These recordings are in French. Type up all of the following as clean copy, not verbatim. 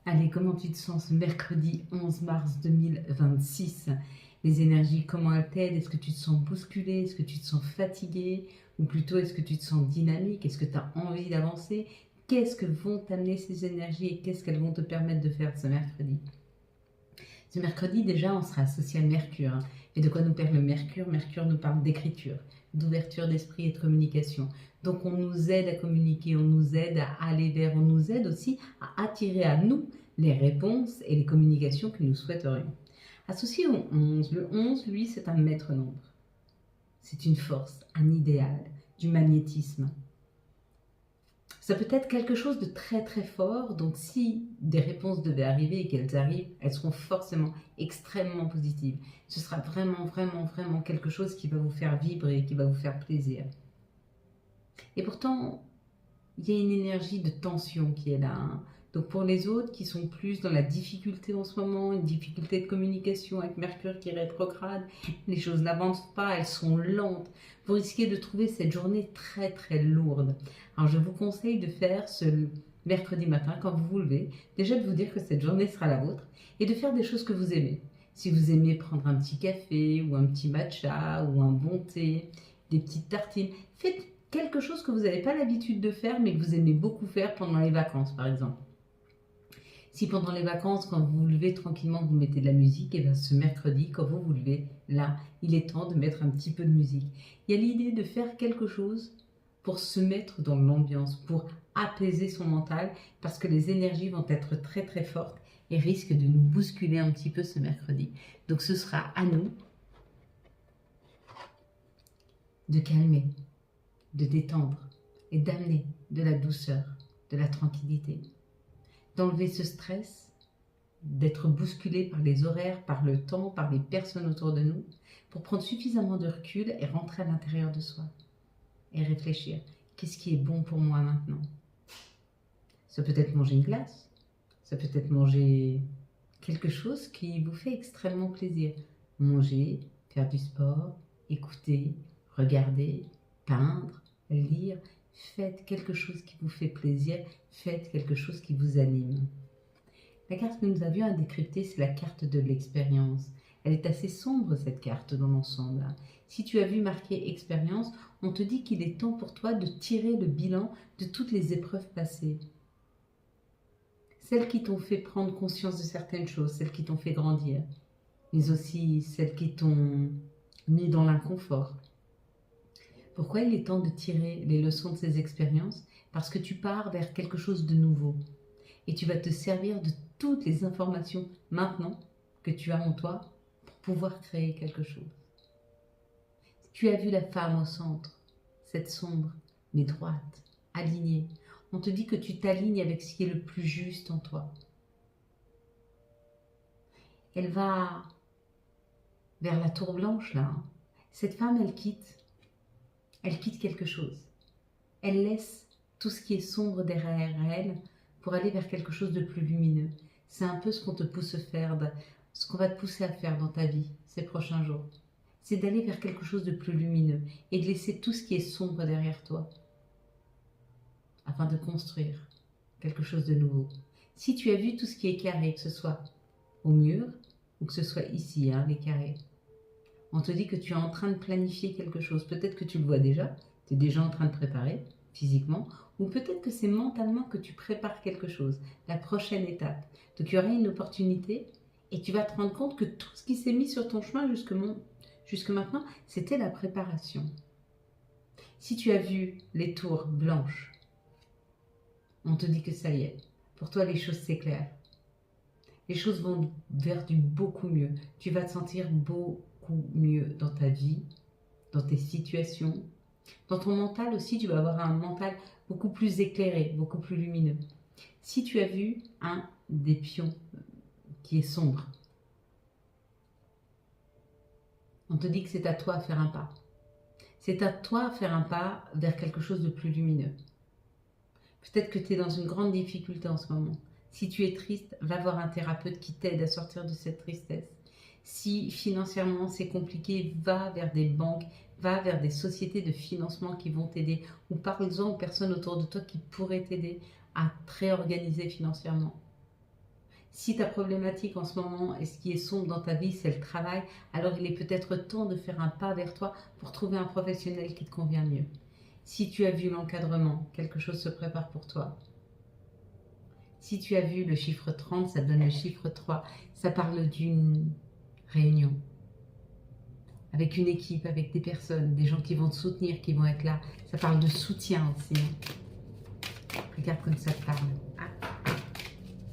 Allez, comment tu te sens ce mercredi 11 mars 2026? Les énergies, comment elles t'aident? Est-ce que tu te sens bousculé? Est-ce que tu te sens fatigué? Ou plutôt, est-ce que tu te sens dynamique? Est-ce que tu as envie d'avancer? Qu'est-ce que vont t'amener ces énergies et qu'est-ce qu'elles vont te permettre de faire ce mercredi? Ce mercredi, déjà, on sera associé à Mercure. Et de quoi nous parle le Mercure? Mercure nous parle d'écriture, d'ouverture d'esprit et de communication. Donc on nous aide à communiquer, on nous aide à aller vers, on nous aide aussi à attirer à nous les réponses et les communications que nous souhaiterions. Associé au 11, le 11, lui, c'est un maître nombre. C'est une force, un idéal, du magnétisme. Ça peut être quelque chose de très très fort, donc si des réponses devaient arriver et qu'elles arrivent, elles seront forcément extrêmement positives. Ce sera vraiment quelque chose qui va vous faire vibrer et qui va vous faire plaisir. Et pourtant, il y a une énergie de tension qui est là, hein. Donc pour les autres qui sont plus dans la difficulté en ce moment, une difficulté de communication avec Mercure qui est rétrograde, les choses n'avancent pas, elles sont lentes, vous risquez de trouver cette journée très très lourde. Alors je vous conseille de faire ce mercredi matin quand vous vous levez, déjà de vous dire que cette journée sera la vôtre et de faire des choses que vous aimez. Si vous aimez prendre un petit café ou un petit matcha ou un bon thé, des petites tartines, faites quelque chose que vous n'avez pas l'habitude de faire mais que vous aimez beaucoup faire pendant les vacances par exemple. Si pendant les vacances, quand vous vous levez tranquillement, vous mettez de la musique, et bien ce mercredi, quand vous vous levez, là, il est temps de mettre un petit peu de musique. Il y a l'idée de faire quelque chose pour se mettre dans l'ambiance, pour apaiser son mental, parce que les énergies vont être très très fortes et risquent de nous bousculer un petit peu ce mercredi. Donc ce sera à nous de calmer, de détendre et d'amener de la douceur, de la tranquillité. D'enlever ce stress, d'être bousculé par les horaires, par le temps, par les personnes autour de nous, pour prendre suffisamment de recul et rentrer à l'intérieur de soi et réfléchir. Qu'est-ce qui est bon pour moi maintenant? Ça peut être manger une glace, ça peut être manger quelque chose qui vous fait extrêmement plaisir. Manger, faire du sport, écouter, regarder, peindre, lire. Faites quelque chose qui vous fait plaisir, faites quelque chose qui vous anime. La carte que nous avions à décrypter, c'est la carte de l'expérience. Elle est assez sombre, cette carte, dans l'ensemble. Si tu as vu marqué expérience, on te dit qu'il est temps pour toi de tirer le bilan de toutes les épreuves passées. Celles qui t'ont fait prendre conscience de certaines choses, celles qui t'ont fait grandir, mais aussi celles qui t'ont mis dans l'inconfort. Pourquoi il est temps de tirer les leçons de ces expériences? Parce que tu pars vers quelque chose de nouveau. Et tu vas te servir de toutes les informations maintenant que tu as en toi pour pouvoir créer quelque chose. Tu as vu la femme au centre, cette sombre, mais droite, alignée. On te dit que tu t'alignes avec ce qui est le plus juste en toi. Elle va vers la tour blanche là. Cette femme, elle quitte quelque chose. Elle laisse tout ce qui est sombre derrière elle pour aller vers quelque chose de plus lumineux. C'est un peu ce qu'on te pousse à faire, ce qu'on va te pousser à faire dans ta vie ces prochains jours. C'est d'aller vers quelque chose de plus lumineux et de laisser tout ce qui est sombre derrière toi afin de construire quelque chose de nouveau. Si tu as vu tout ce qui est carré, que ce soit au mur ou que ce soit ici, hein, les carrés, on te dit que tu es en train de planifier quelque chose. Peut-être que tu le vois déjà, tu es déjà en train de préparer physiquement, ou peut-être que c'est mentalement que tu prépares quelque chose, la prochaine étape. Donc il y aura une opportunité et tu vas te rendre compte que tout ce qui s'est mis sur ton chemin jusque maintenant, c'était la préparation. Si tu as vu les tours blanches, on te dit que ça y est, pour toi les choses s'éclairent. Les choses vont vers du beaucoup mieux. Tu vas te sentir beaucoup mieux dans ta vie, dans tes situations. Dans ton mental aussi, tu vas avoir un mental beaucoup plus éclairé, beaucoup plus lumineux. Si tu as vu un des pions qui est sombre, on te dit que c'est à toi à faire un pas. C'est à toi de faire un pas vers quelque chose de plus lumineux. Peut-être que tu es dans une grande difficulté en ce moment. Si tu es triste, va voir un thérapeute qui t'aide à sortir de cette tristesse. Si financièrement c'est compliqué, va vers des banques, va vers des sociétés de financement qui vont t'aider, ou parle-en aux personnes autour de toi qui pourraient t'aider à te réorganiser financièrement. Si ta problématique en ce moment et ce qui est sombre dans ta vie, c'est le travail, alors il est peut-être temps de faire un pas vers toi pour trouver un professionnel qui te convient mieux. Si tu as vu l'encadrement, quelque chose se prépare pour toi. Si tu as vu le chiffre 30, ça donne le chiffre 3. Ça parle d'une réunion avec une équipe, avec des personnes, des gens qui vont te soutenir, qui vont être là. Ça parle de soutien aussi. Regarde comme ça te parle. Ah,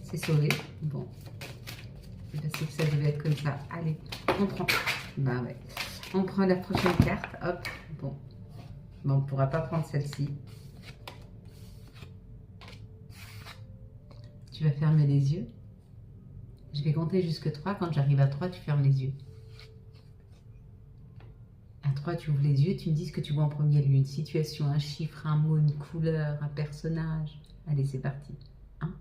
c'est sauvé. Bon. C'est que ça devait être comme ça. Allez, on prend. Bah ouais. On prend la prochaine carte. Hop. Bon. Bon, on ne pourra pas prendre celle-ci. Tu vas fermer les yeux. Je vais compter jusque 3. Quand j'arrive à 3, tu fermes les yeux. À 3, tu ouvres les yeux. Tu me dis ce que tu vois en premier lieu. Une situation, un chiffre, un mot, une couleur, un personnage. Allez, c'est parti. 1,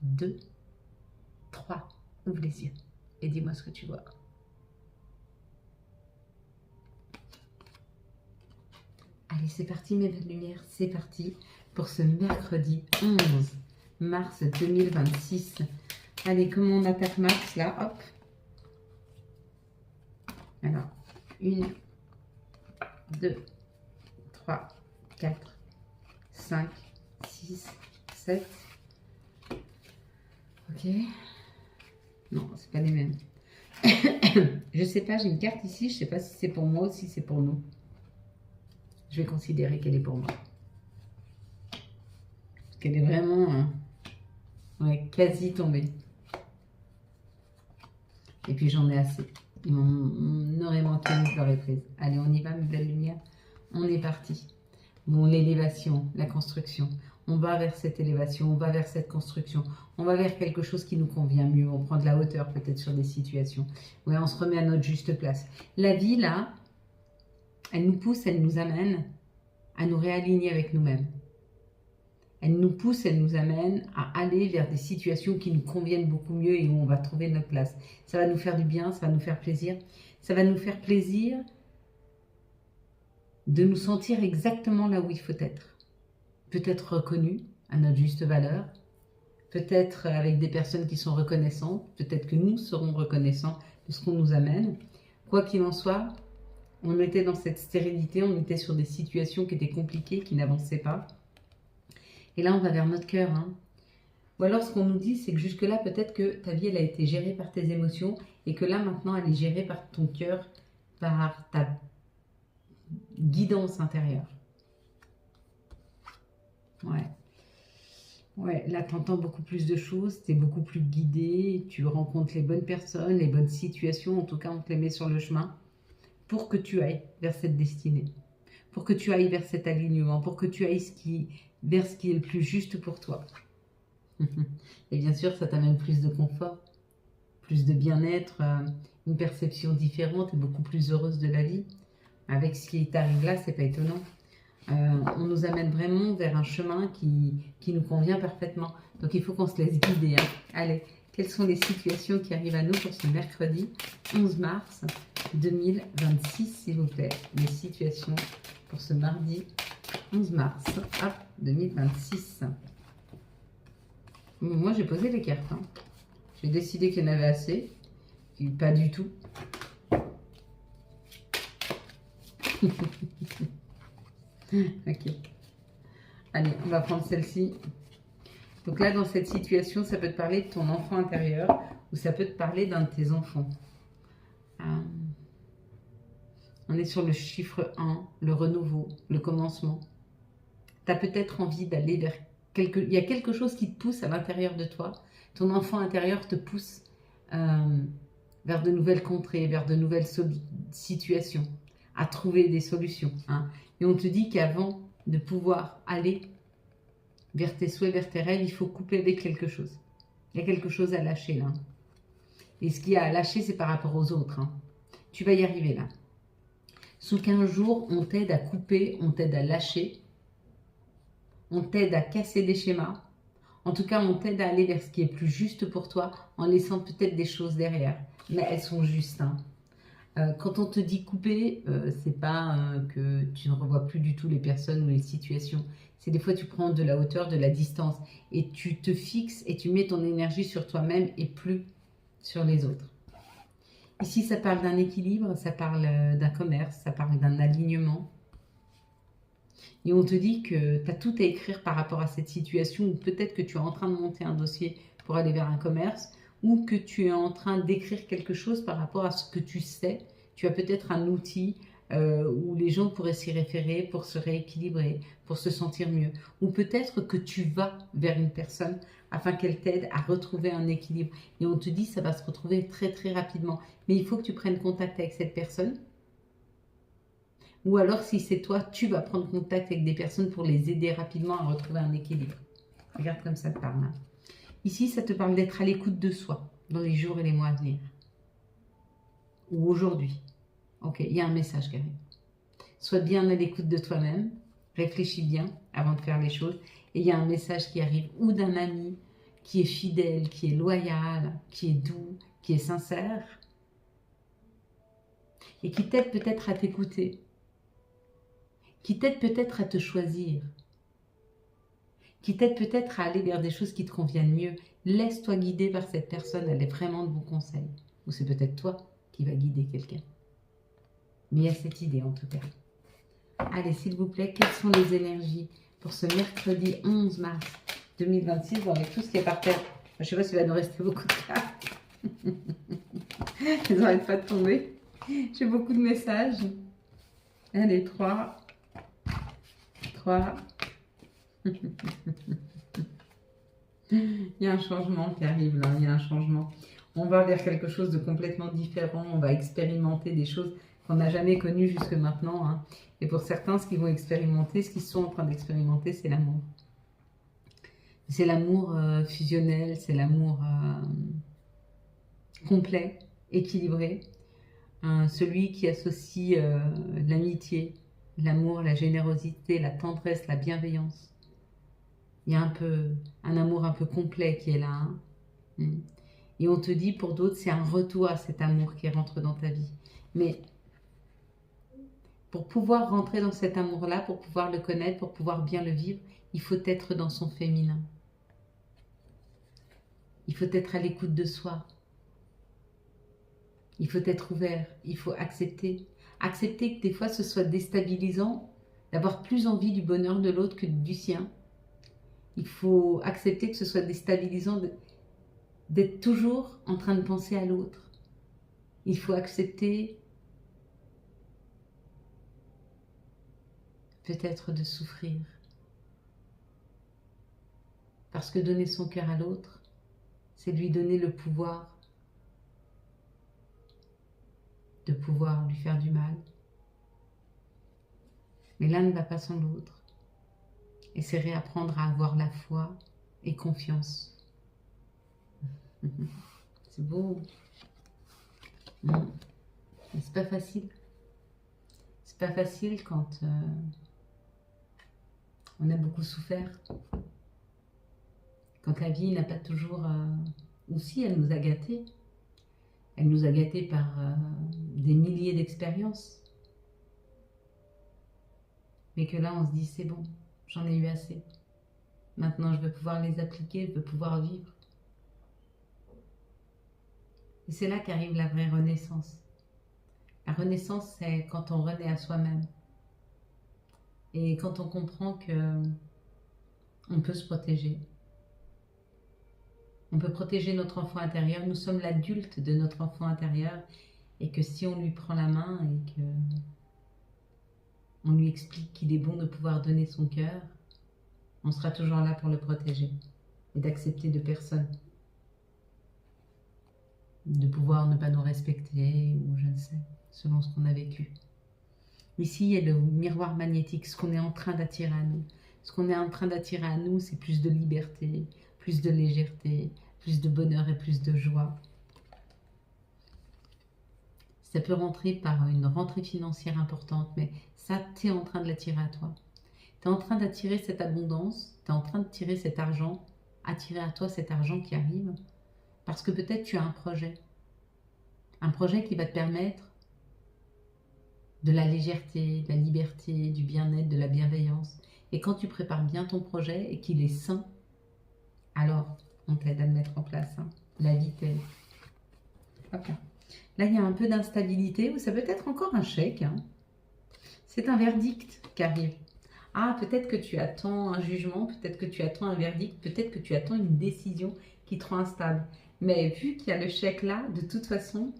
2, 3. Ouvre les yeux. Et dis-moi ce que tu vois. Allez, c'est parti, mes belles lumières. C'est parti pour ce mercredi 11 mars 2026. Allez, comment on attaque Mars, là? Hop. Alors, 1, 2, 3, 4, 5, 6, 7. Ok. Non, c'est pas les mêmes. Je sais pas, j'ai une carte ici. Je sais pas si c'est pour moi ou si c'est pour nous. Je vais considérer qu'elle est pour moi. Parce qu'elle est vraiment ouais, quasi tombée. Et puis j'en ai assez. Il m'en aurait manqué une, je l'aurais prise. Allez, on y va, mes belles lumières. On est parti. Bon, l'élévation, la construction. On va vers cette élévation, on va vers cette construction. On va vers quelque chose qui nous convient mieux. On prend de la hauteur peut-être sur des situations. Ouais, on se remet à notre juste place. La vie, là, elle nous pousse, elle nous amène à nous réaligner avec nous-mêmes. Elle nous pousse, elle nous amène à aller vers des situations qui nous conviennent beaucoup mieux et où on va trouver notre place. Ça va nous faire du bien, ça va nous faire plaisir. Ça va nous faire plaisir de nous sentir exactement là où il faut être. Peut-être reconnu à notre juste valeur, peut-être avec des personnes qui sont reconnaissantes, peut-être que nous serons reconnaissants de ce qu'on nous amène. Quoi qu'il en soit, on était dans cette stérilité, on était sur des situations qui étaient compliquées, qui n'avançaient pas. Et là, on va vers notre cœur. Hein. Ou alors, ce qu'on nous dit, c'est que jusque-là, peut-être que ta vie, elle a été gérée par tes émotions et que là, maintenant, elle est gérée par ton cœur, par ta guidance intérieure. Ouais. Ouais, là, tu entends beaucoup plus de choses, tu es beaucoup plus guidé, tu rencontres les bonnes personnes, les bonnes situations, en tout cas, on te les met sur le chemin pour que tu ailles vers cette destinée, pour que tu ailles vers cet alignement, pour que tu ailles vers ce qui est le plus juste pour toi. Et bien sûr, ça t'amène plus de confort, plus de bien-être, une perception différente et beaucoup plus heureuse de la vie. Avec ce qui t'arrive là, c'est pas étonnant. On nous amène vraiment vers un chemin qui nous convient parfaitement. Donc il faut qu'on se laisse guider. Hein. Allez, quelles sont les situations qui arrivent à nous pour ce mercredi 11 mars 2026, s'il vous plaît. Les situations pour ce mardi 11 mars 2026. Moi, j'ai posé les cartes. Hein. J'ai décidé qu'il y en avait assez. Pas du tout. Ok. Allez, on va prendre celle-ci. Donc là, dans cette situation, ça peut te parler de ton enfant intérieur ou ça peut te parler d'un de tes enfants. On est sur le chiffre 1, le renouveau, le commencement. Tu as peut-être envie d'aller vers il y a quelque chose qui te pousse à l'intérieur de toi. Ton enfant intérieur te pousse vers de nouvelles contrées, vers de nouvelles situations, à trouver des solutions. Hein. Et on te dit qu'avant de pouvoir aller vers tes souhaits, vers tes rêves, il faut couper avec quelque chose. Il y a quelque chose à lâcher là. Et ce qu'il y a à lâcher, c'est par rapport aux autres. Hein. Tu vas y arriver là. Sous 15 jours, on t'aide à couper, on t'aide à lâcher. On t'aide à casser des schémas. En tout cas, on t'aide à aller vers ce qui est plus juste pour toi en laissant peut-être des choses derrière. Mais elles sont justes. Hein. Quand on te dit couper, c'est pas que tu ne revois plus du tout les personnes ou les situations. C'est des fois tu prends de la hauteur, de la distance et tu te fixes et tu mets ton énergie sur toi-même et plus sur les autres. Ici, ça parle d'un équilibre, ça parle d'un commerce, ça parle d'un alignement. Et on te dit que tu as tout à écrire par rapport à cette situation, ou peut-être que tu es en train de monter un dossier pour aller vers un commerce, ou que tu es en train d'écrire quelque chose par rapport à ce que tu sais. Tu as peut-être un outil où les gens pourraient s'y référer pour se rééquilibrer, pour se sentir mieux. Ou peut-être que tu vas vers une personne afin qu'elle t'aide à retrouver un équilibre. Et on te dit que ça va se retrouver très très rapidement. Mais il faut que tu prennes contact avec cette personne. Ou alors, si c'est toi, tu vas prendre contact avec des personnes pour les aider rapidement à retrouver un équilibre. Regarde comme ça te parle. Hein. Ici, ça te parle d'être à l'écoute de soi dans les jours et les mois à venir. Ou aujourd'hui. Ok, il y a un message qui arrive. Sois bien à l'écoute de toi-même. Réfléchis bien avant de faire les choses. Et il y a un message qui arrive ou d'un ami qui est fidèle, qui est loyal, qui est doux, qui est sincère. Et qui t'aide peut-être à t'écouter. Qui t'aide peut-être à te choisir, qui t'aide peut-être à aller vers des choses qui te conviennent mieux. Laisse-toi guider par cette personne, elle est vraiment de bons conseils. Ou c'est peut-être toi qui vas guider quelqu'un. Mais il y a cette idée en tout cas. Allez, s'il vous plaît, quelles sont les énergies pour ce mercredi 11 mars 2026 avec tout ce qui est par terre? Je ne sais pas s'il va nous rester beaucoup de cartes. Elles n'arrêtent pas de tomber. J'ai beaucoup de messages. Allez, 3. Il y a un changement qui arrive là, il y a un changement. On va vers quelque chose de complètement différent, on va expérimenter des choses qu'on n'a jamais connues jusque maintenant. Hein. Et pour certains, ce qu'ils vont expérimenter, ce qu'ils sont en train d'expérimenter, c'est l'amour. C'est l'amour fusionnel, c'est l'amour complet, équilibré. Celui qui associe l'amitié, l'amour, la générosité, la tendresse, la bienveillance. Il y a un amour un peu complet qui est là. Hein. Et on te dit, pour d'autres, c'est un retour à cet amour qui rentre dans ta vie. Mais pour pouvoir rentrer dans cet amour-là, pour pouvoir le connaître, pour pouvoir bien le vivre, il faut être dans son féminin. Il faut être à l'écoute de soi. Il faut être ouvert. Il faut accepter. Accepter que des fois ce soit déstabilisant, d'avoir plus envie du bonheur de l'autre que du sien. Il faut accepter que ce soit déstabilisant d'être toujours en train de penser à l'autre. Il faut accepter peut-être de souffrir. Parce que donner son cœur à l'autre, c'est lui donner le pouvoir de pouvoir lui faire du mal. Mais l'un ne va pas sans l'autre. Et c'est réapprendre à avoir la foi et confiance. C'est beau. Mais c'est pas facile. C'est pas facile quand on a beaucoup souffert. Quand la vie n'a pas toujours... ou si elle nous a gâtés. Elle nous a gâtés par des milliers d'expériences. Mais que là, on se dit, c'est bon, j'en ai eu assez. Maintenant, je veux pouvoir les appliquer, je veux pouvoir vivre. Et c'est là qu'arrive la vraie renaissance. La renaissance, c'est quand on renaît à soi-même. Et quand on comprend que on peut se protéger. On peut protéger notre enfant intérieur. Nous sommes l'adulte de notre enfant intérieur. Et que si on lui prend la main et que on lui explique qu'il est bon de pouvoir donner son cœur, on sera toujours là pour le protéger. Et d'accepter de personne. De pouvoir ne pas nous respecter, ou je ne sais, selon ce qu'on a vécu. Ici, il y a le miroir magnétique, ce qu'on est en train d'attirer à nous. Ce qu'on est en train d'attirer à nous, c'est plus de liberté, plus de légèreté, plus de bonheur et plus de joie. Ça peut rentrer par une rentrée financière importante, mais ça, tu es en train de l'attirer à toi. Tu es en train d'attirer cette abondance, tu es en train de tirer cet argent, attirer à toi cet argent qui arrive, parce que peut-être tu as un projet qui va te permettre de la légèreté, de la liberté, du bien-être, de la bienveillance. Et quand tu prépares bien ton projet et qu'il est sain, alors on t'aide à le mettre en place. Hein. La vie t'aide. Hop là. Là, il y a un peu d'instabilité ou ça peut être encore un chèque. Hein. C'est un verdict qui arrive. Ah, peut-être que tu attends un jugement, peut-être que tu attends un verdict, peut-être que tu attends une décision qui te rend instable. Mais vu qu'il y a le chèque là, de toute façon,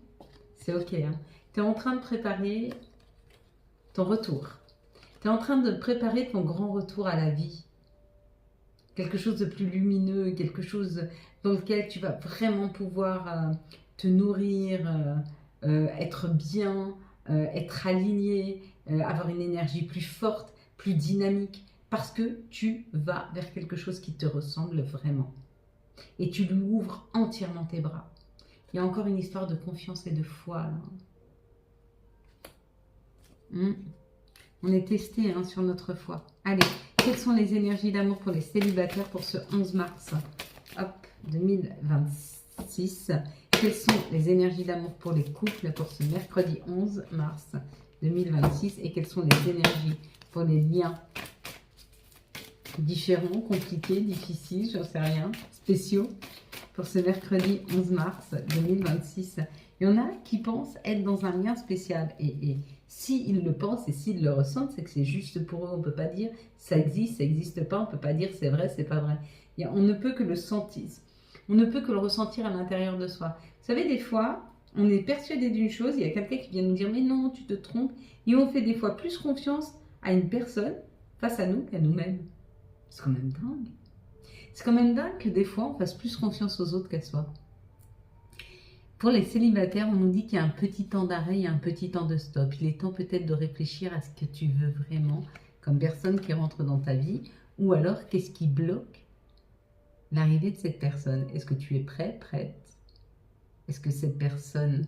c'est ok. Hein. Tu es en train de préparer ton retour. Tu es en train de préparer ton grand retour à la vie. Quelque chose de plus lumineux, quelque chose dans lequel tu vas vraiment pouvoir te nourrir, être bien, être aligné, avoir une énergie plus forte, plus dynamique, parce que tu vas vers quelque chose qui te ressemble vraiment. Et tu lui ouvres entièrement tes bras. Il y a encore une histoire de confiance et de foi là. On est testé hein, sur notre foi. Allez, quelles sont les énergies d'amour pour les célibataires pour ce 11 mars hop, 2026. Quelles sont les énergies d'amour pour les couples pour ce mercredi 11 mars 2026 et quelles sont les énergies pour les liens différents, compliqués, difficiles, j'en sais rien, spéciaux pour ce mercredi 11 mars 2026. Il y en a qui pensent être dans un lien spécial et s'ils le pensent et s'ils le ressentent, c'est que c'est juste pour eux. On ne peut pas dire ça existe, ça n'existe pas, on ne peut pas dire c'est vrai, c'est pas vrai. On ne peut que le sentir. On ne peut que le ressentir à l'intérieur de soi. Vous savez, des fois, on est persuadé d'une chose, il y a quelqu'un qui vient nous dire mais non, tu te trompes, et on fait des fois plus confiance à une personne face à nous qu'à nous-mêmes. C'est quand même dingue. C'est quand même dingue que des fois, on fasse plus confiance aux autres qu'à soi. Pour les célibataires, on nous dit qu'il y a un petit temps d'arrêt et un petit temps de stop. Il est temps peut-être de réfléchir à ce que tu veux vraiment comme personne qui rentre dans ta vie, ou alors qu'est-ce qui bloque l'arrivée de cette personne. Est-ce que tu es prêt, prête? Est-ce que cette personne,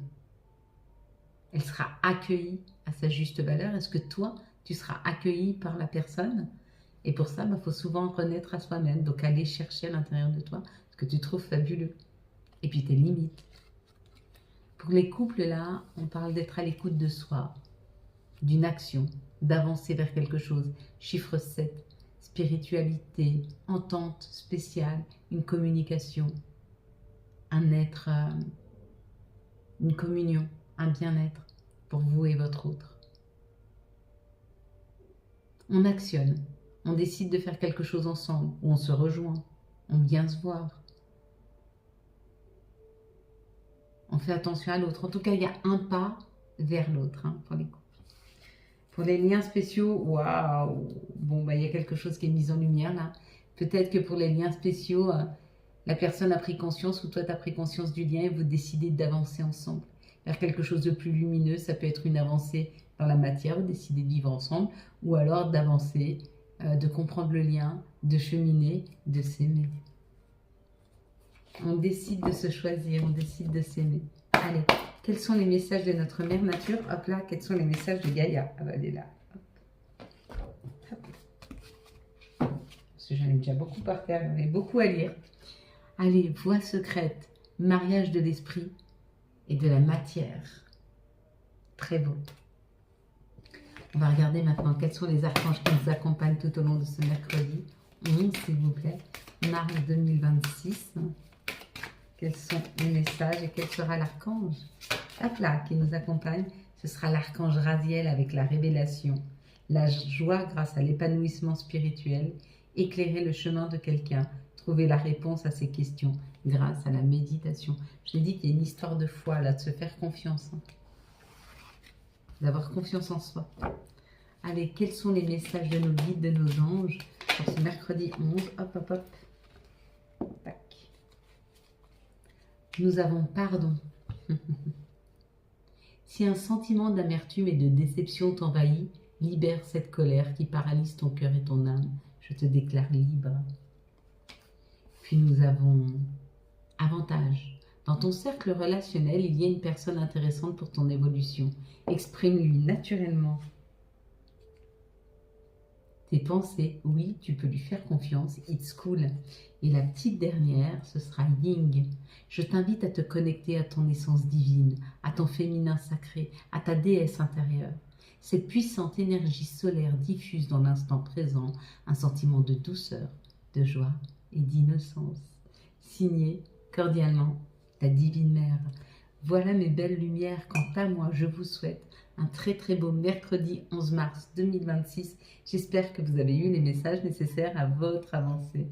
elle sera accueillie à sa juste valeur? Est-ce que toi, tu seras accueilli par la personne? Et pour ça, faut souvent renaître à soi-même. Donc, aller chercher à l'intérieur de toi ce que tu trouves fabuleux. Et puis, tes limites. Pour les couples, là, on parle d'être à l'écoute de soi, d'une action, d'avancer vers quelque chose. Chiffre 7, spiritualité, entente spéciale, une communication, un être, une communion, un bien-être pour vous et votre autre. On actionne, on décide de faire quelque chose ensemble, ou on se rejoint, on vient se voir. On fait attention à l'autre. En tout cas, il y a un pas vers l'autre hein, pour les couples. Pour les liens spéciaux, waouh! Bon, il y a quelque chose qui est mis en lumière là. Peut-être que pour les liens spéciaux, la personne a pris conscience ou toi tu as pris conscience du lien et vous décidez d'avancer ensemble vers quelque chose de plus lumineux. Ça peut être une avancée dans la matière, vous décidez de vivre ensemble, ou alors d'avancer, de comprendre le lien, de cheminer, de s'aimer. On décide de se choisir, on décide de s'aimer. Allez, quels sont les messages de notre mère nature? Hop là, quels sont les messages de Gaïa? Ah bah elle est là. Hop. Hop. Parce que j'en ai déjà beaucoup par terre, j'en ai beaucoup à lire. Allez, voie secrète, mariage de l'esprit et de la matière. Très beau. On va regarder maintenant quels sont les archanges qui nous accompagnent tout au long de ce mercredi 11, s'il vous plaît, mars 2026. Quels sont les messages et quel sera l'archange? Hop là, qui nous accompagne, ce sera l'archange Raziel avec la révélation, la joie grâce à l'épanouissement spirituel, éclairer le chemin de quelqu'un, trouver la réponse à ses questions grâce à la méditation. Je l'ai dit qu'il y a une histoire de foi là, de se faire confiance, hein, d'avoir confiance en soi. Allez, quels sont les messages de nos guides, de nos anges pour ce mercredi 11? Hop, hop, hop. Tac. Nous avons pardon. Si un sentiment d'amertume et de déception t'envahit, libère cette colère qui paralyse ton cœur et ton âme. Je te déclare libre. Puis nous avons avantage. Dans ton cercle relationnel, il y a une personne intéressante pour ton évolution. Exprime-lui naturellement tes pensées. Oui, tu peux lui faire confiance. It's cool. Et la petite dernière, ce sera Ying. Je t'invite à te connecter à ton essence divine, à ton féminin sacré, à ta déesse intérieure. Cette puissante énergie solaire diffuse dans l'instant présent un sentiment de douceur, de joie et d'innocence. Signé cordialement ta divine mère. Voilà mes belles lumières. Quant à moi, je vous souhaite un très très beau mercredi 11 mars 2026. J'espère que vous avez eu les messages nécessaires à votre avancée.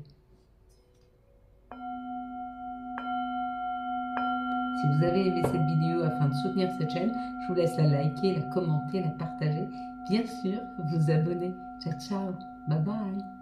Si vous avez aimé cette vidéo afin de soutenir cette chaîne, je vous laisse la liker, la commenter, la partager. Bien sûr, vous abonner. Ciao, ciao. Bye bye.